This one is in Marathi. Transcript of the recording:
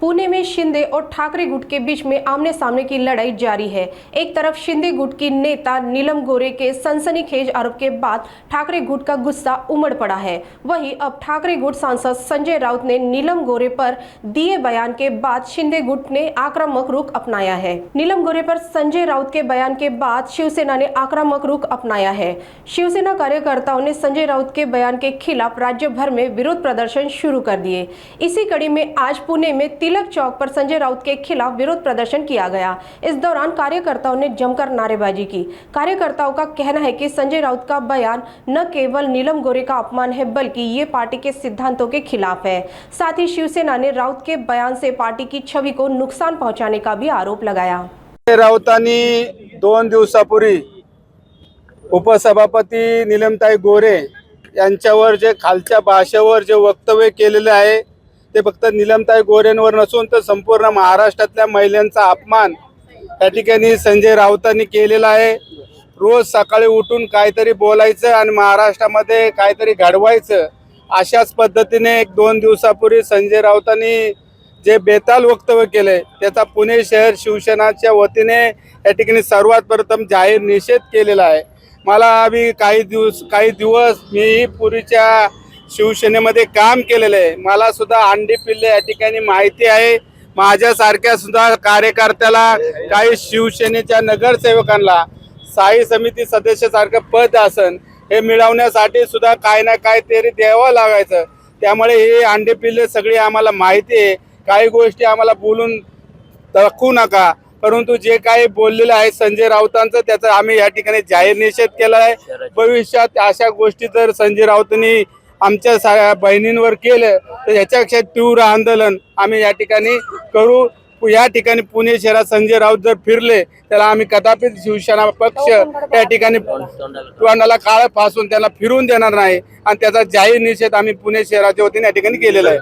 पुणे में शिंदे और ठाकरे गुट के बीच में आमने सामने की लड़ाई जारी है। एक तरफ शिंदे गुट की नेता नीलम गोरे के सनसनीखेज आरोप के बाद ठाकरे गुट का गुस्सा उमड़ पड़ा है। वहीं अब ठाकरे गुट सांसद संजय राउत ने नीलम गोरे पर दिए बयान के बाद शिंदे गुट ने आक्रामक रुख अपनाया है। नीलम गोरे पर संजय राउत के बयान के बाद शिवसेना ने आक्रामक रुख अपनाया है। शिवसेना कार्यकर्ताओं ने संजय राउत के बयान के खिलाफ राज्य भर में विरोध प्रदर्शन शुरू कर दिए। इसी कड़ी में आज पुणे में तिलक चौक पर संजय राउत के खिलाफ विरोध प्रदर्शन किया गया। इस दौरान कार्यकर्ताओं ने जमकर नारेबाजी की। कार्यकर्ताओं का कहना है कि संजय राउत का बयान न केवल नीलम गोरे का अपमान है बल्कि ये पार्टी के सिद्धांतों के खिलाफ है। साथ ही शिवसेना ने राउत के बयान से पार्टी की छवि को नुकसान पहुंचाने का भी आरोप लगाया। राऊतांनी 2 दिवसापूर्वी उपसभापती नीलमताई गोरे यांच्यावर जे खालच्या भाषेवर जे वक्तव्य केलेले आहे ते फक्त नीलमताई गोरेंवर नसून तर संपूर्ण महाराष्ट्रातल्या महिलांचा अपमान या ठिकाणी संजय राऊतांनी केलेला आहे। रोज सकाळी उठून काहीतरी बोलायचं आणि महाराष्ट्रामध्ये काहीतरी घडवायचं अशाच पद्धतीने 2 दिवसापूर्वी संजय राऊतांनी जे बेताल वक्तव्य केले त्याचा पुणे शहर शिवसेनाच्या वतीने या ठिकाणी सर्वात प्रथम जाहीर निषेध केलेला आहे। मला अभी काही दिवस मी पूर्वीच्या शिवसेनेमध्ये काम केलेलं आहे। मला सुद्धा अंडी पिल्ले या ठिकाणी माहिती आहे। माझ्यासारख्या सुद्धा कार्यकर्त्याला काही शिवसेनेच्या नगरसेवकांना स्थायी समिती सदस्यासारखं पद असन हे मिळवण्यासाठी सुद्धा काय ना काय तरी द्यावं लागायचं। त्यामुळे हे अंडी पिल्ले सगळी आम्हाला माहिती आहे। काही गोष्टी आम्हाला बोलून दाखवू नका, परंतु जे काही बोललेलं आहे संजय राऊतांचं त्याचा आम्ही या ठिकाणी जाहीर निषेध केला आहे। भविष्यात अशा गोष्टी जर संजय राऊतांनी आमच्या बहिणींवर केलं तर याच्यापेक्षा तीव्र आंदोलन आम्ही या ठिकाणी करू। या ठिकाणी पुणे शहरात संजय राऊत जर फिरले त्याला आम्ही कदापित शिवसेना पक्ष या ठिकाणी तोंडाला काळं फासून त्याला फिरून देणार नाही आणि त्याचा जाहीर निषेध आम्ही पुणे शहराच्या वतीने या ठिकाणी केलेला आहे।